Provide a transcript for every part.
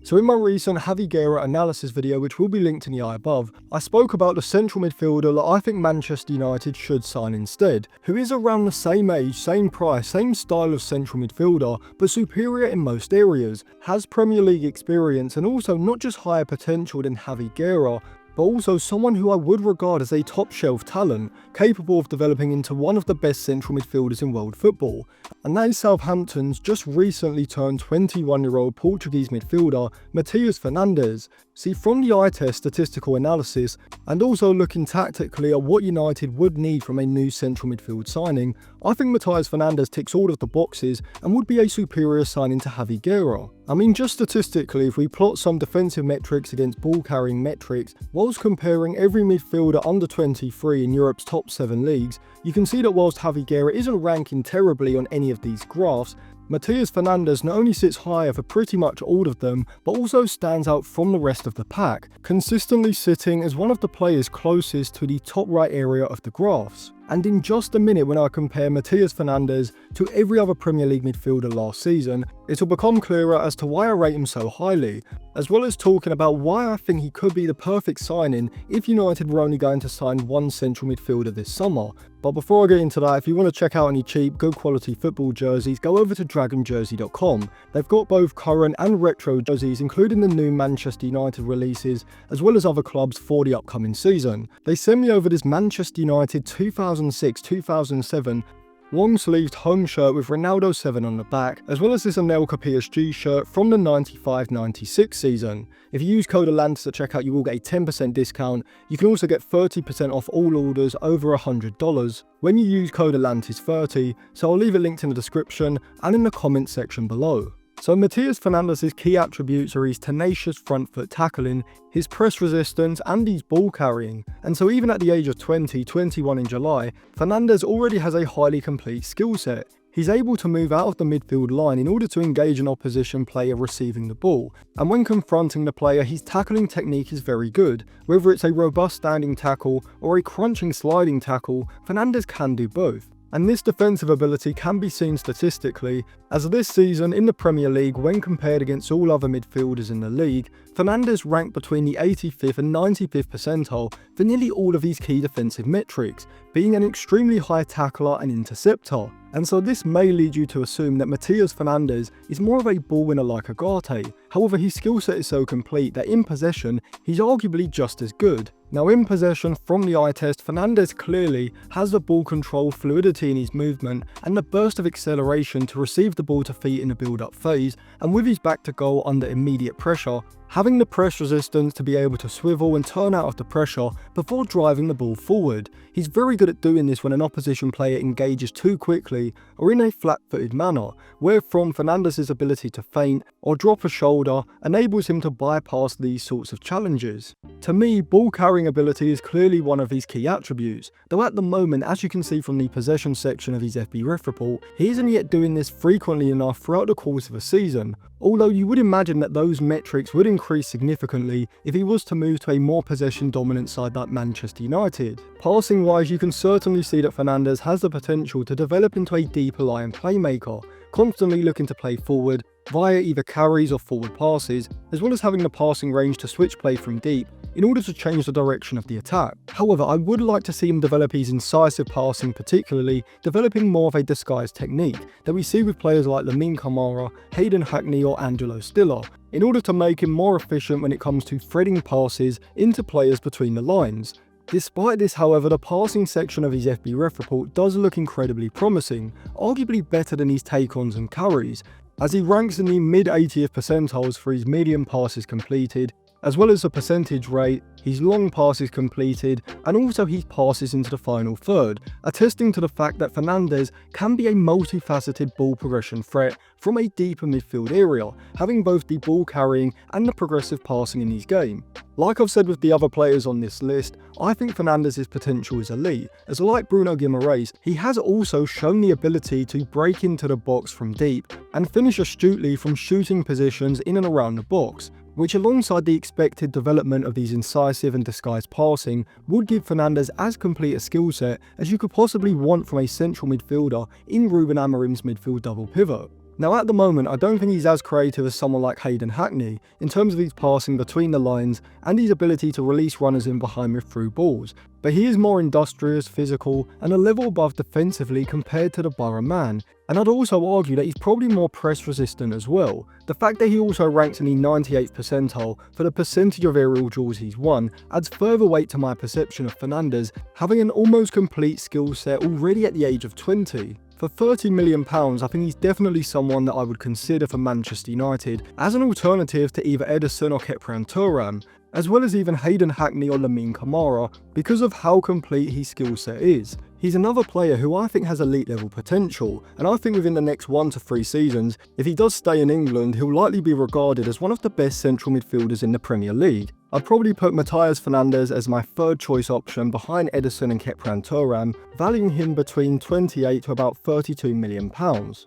So in my recent Javi Guerra analysis video, which will be linked in the eye above, I spoke about the central midfielder that I think Manchester United should sign instead, who is around the same age, same price, same style of central midfielder, but superior in most areas, has Premier League experience and also not just higher potential than Javi Guerra, but also someone who I would regard as a top shelf talent, capable of developing into one of the best central midfielders in world football. And that is Southampton's just recently turned 21-year-old Portuguese midfielder, Mateus Fernandes. See, from the eye test statistical analysis, and also looking tactically at what United would need from a new central midfield signing, I think Mateus Fernandes ticks all of the boxes and would be a superior signing to Javi Guerra. I mean, just statistically, if we plot some defensive metrics against ball carrying metrics, whilst comparing every midfielder under 23 in Europe's top 7 leagues, you can see that whilst Javi Guerra isn't ranking terribly on any of these graphs, Mateus Fernandes not only sits higher for pretty much all of them, but also stands out from the rest of the pack, consistently sitting as one of the players closest to the top right area of the graphs. And in just a minute, when I compare Mateus Fernandes to every other Premier League midfielder last season, it will become clearer as to why I rate him so highly, as well as talking about why I think he could be the perfect signing if United were only going to sign one central midfielder this summer. But before I get into that, if you want to check out any cheap, good quality football jerseys, go over to dragonjersey.com. They've got both current and retro jerseys, including the new Manchester United releases, as well as other clubs for the upcoming season. They sent me over this Manchester United 2006-2007 long-sleeved home shirt with Ronaldo 7 on the back, as well as this Anelka PSG shirt from the 95-96 season. If you use code Atlantis at checkout, you will get a 10% discount. You can also get 30% off all orders over $100 when you use code Atlantis30, so I'll leave it linked in the description and in the comments section below. So Mateus Fernandes' key attributes are his tenacious front foot tackling, his press resistance and his ball carrying, and so even at the age of 21 in July, Fernandes already has a highly complete skill set. He's able to move out of the midfield line in order to engage an opposition player receiving the ball, and when confronting the player, his tackling technique is very good. Whether it's a robust standing tackle or a crunching sliding tackle, Fernandes can do both. And this defensive ability can be seen statistically, as this season in the Premier League, when compared against all other midfielders in the league, Fernandes ranked between the 85th and 95th percentile for nearly all of these key defensive metrics, being an extremely high tackler and interceptor. And so this may lead you to assume that Mateus Fernandes is more of a ball winner like Agate. However, his skill set is so complete that in possession, he's arguably just as good. Now in possession, from the eye test, Fernandes clearly has the ball control, fluidity in his movement, and the burst of acceleration to receive the ball to feet in the build-up phase, and with his back to goal under immediate pressure, having the press resistance to be able to swivel and turn out of the pressure before driving the ball forward. He's very good at doing this when an opposition player engages too quickly or in a flat-footed manner, wherefrom Fernandes' ability to feint or drop a shoulder enables him to bypass these sorts of challenges. To me, ball carrying ability is clearly one of his key attributes, though at the moment, as you can see from the possession section of his FB ref report, he isn't yet doing this frequently enough throughout the course of a season, although you would imagine that those metrics would increase significantly if he was to move to a more possession dominant side like Manchester United. Passing wise, you can certainly see that Fernandes has the potential to develop into a deeper lying playmaker, constantly looking to play forward via either carries or forward passes, as well as having the passing range to switch play from deep in order to change the direction of the attack. However, I would like to see him develop his incisive passing, particularly developing more of a disguised technique that we see with players like Lamine Camara, Hayden Hackney or Angelo Stiller, in order to make him more efficient when it comes to threading passes into players between the lines. Despite this, however, the passing section of his FB ref report does look incredibly promising, arguably better than his take-ons and carries, as he ranks in the mid-80th percentiles for his medium passes completed, as well as the percentage rate, his long passes completed, and also his passes into the final third, attesting to the fact that Fernandes can be a multifaceted ball progression threat from a deeper midfield area, having both the ball carrying and the progressive passing in his game. Like I've said with the other players on this list, I think Fernandes' potential is elite, as like Bruno Guimaraes, he has also shown the ability to break into the box from deep and finish astutely from shooting positions in and around the box, which alongside the expected development of these incisive and disguised passing would give Fernandes as complete a skill set as you could possibly want from a central midfielder in Ruben Amorim's midfield double pivot. Now at the moment, I don't think he's as creative as someone like Hayden Hackney in terms of his passing between the lines and his ability to release runners in behind with through balls, but he is more industrious, physical, and a level above defensively compared to the Borough man. And I'd also argue that he's probably more press resistant as well. The fact that he also ranks in the 98th percentile for the percentage of aerial duels he's won adds further weight to my perception of Fernandez having an almost complete skill set already at the age of 20. For £30 million, I think he's definitely someone that I would consider for Manchester United as an alternative to either Ederson or Thuram, as well as even Hayden Hackney or Lamine Camara because of how complete his skill set is. He's another player who I think has elite level potential, and I think within the next 1 to 3 seasons, if he does stay in England, he'll likely be regarded as one of the best central midfielders in the Premier League. I'd probably put Mateus Fernandes as my third choice option behind Ederson and Thuram, valuing him between 28 to about £32 million.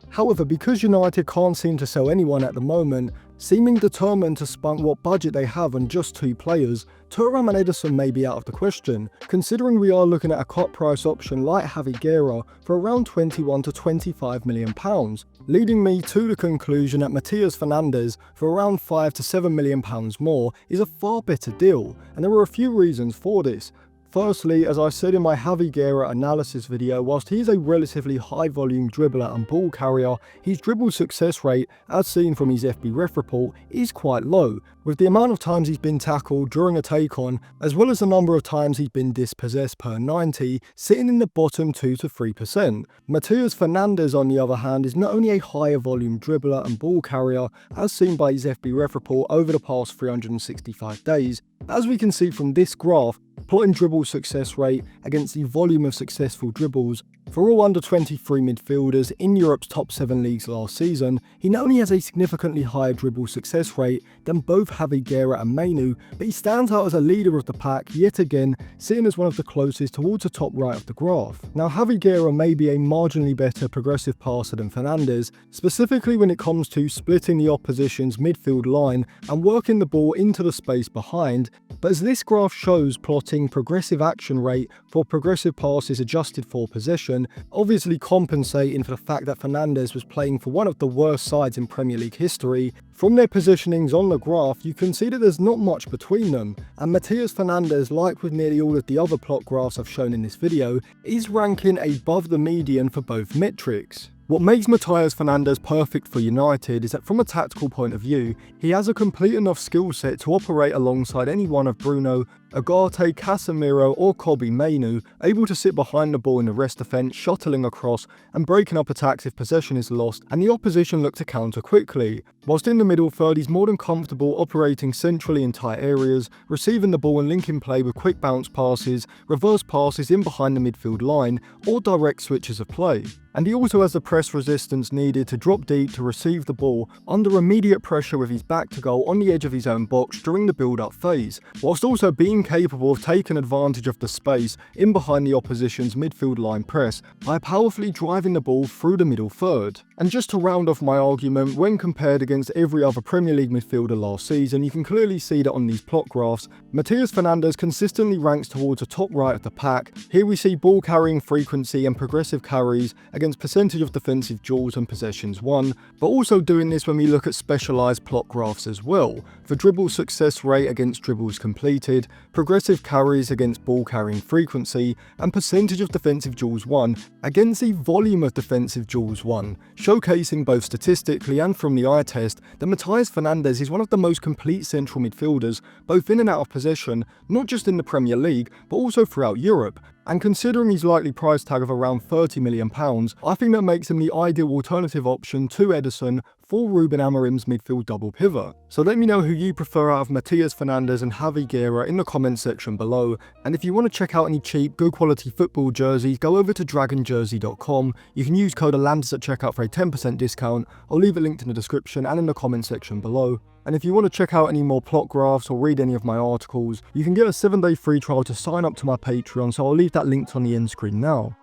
However, because United can't seem to sell anyone at the moment, seeming determined to spunk what budget they have on just 2 players, Thuram and Ederson may be out of the question, considering we are looking at a cut price option like Javi Guerra for around £21 to £25 million, leading me to the conclusion that Mateus Fernandes for around £5 to £7 million more is a far better deal, and there are a few reasons for this. Firstly, as I said in my Javi Guerra analysis video, whilst he is a relatively high volume dribbler and ball carrier, his dribble success rate, as seen from his FB ref report, is quite low, with the amount of times he's been tackled during a take-on, as well as the number of times he's been dispossessed per 90, sitting in the bottom 2 to 3%. Mateus Fernandes, on the other hand, is not only a higher volume dribbler and ball carrier, as seen by his FB ref report over the past 365 days, as we can see from this graph, plotting dribble success rate against the volume of successful dribbles for all under 23 midfielders in Europe's top 7 leagues last season, he not only has a significantly higher dribble success rate than both Javi Guerra and Mainu, but he stands out as a leader of the pack yet again, sitting as one of the closest towards the top right of the graph. Now Javi Guerra may be a marginally better progressive passer than Fernandes, specifically when it comes to splitting the opposition's midfield line and working the ball into the space behind, but as this graph shows, plotting progressive action rate for progressive passes adjusted for possession, obviously compensating for the fact that Fernandes was playing for one of the worst sides in Premier League history, from their positionings on the graph you can see that there's not much between them, and Mateus Fernandes, like with nearly all of the other plot graphs I've shown in this video, is ranking above the median for both metrics. What makes Mateus Fernandes perfect for United is that from a tactical point of view, he has a complete enough skill set to operate alongside any one of Bruno, Ugarte, Casemiro or Kobbie Mainoo, able to sit behind the ball in the rest defence, shuttling across and breaking up attacks if possession is lost and the opposition look to counter quickly. Whilst in the middle third he's more than comfortable operating centrally in tight areas, receiving the ball and linking play with quick bounce passes, reverse passes in behind the midfield line or direct switches of play. And he also has the press resistance needed to drop deep to receive the ball under immediate pressure with his back to goal on the edge of his own box during the build-up phase, whilst also being capable of taking advantage of the space in behind the opposition's midfield line press by powerfully driving the ball through the middle third. And just to round off my argument, when compared against every other Premier League midfielder last season, you can clearly see that on these plot graphs, Mateus Fernandes consistently ranks towards the top right of the pack. Here we see ball carrying frequency and progressive carries against percentage of defensive duels and possessions won, but also doing this when we look at specialised plot graphs as well, for dribble success rate against dribbles completed, progressive carries against ball carrying frequency, and percentage of defensive duels won against the volume of defensive duels won, showcasing both statistically and from the eye test that Mateus Fernandes is one of the most complete central midfielders, both in and out of possession, not just in the Premier League, but also throughout Europe. And considering his likely price tag of around £30 million, I think that makes him the ideal alternative option to Ederson for Ruben Amorim's midfield double pivot. So let me know who you prefer out of Mateus Fernandes and Javi Guerra in the comments section below, and if you want to check out any cheap, good quality football jerseys, go over to dragonjersey.com. You can use code ALANTIS at checkout for a 10% discount. I'll leave it linked in the description and in the comment section below. And if you want to check out any more plot graphs or read any of my articles, you can get a 7-day free trial to sign up to my Patreon, so I'll leave that linked on the end screen now.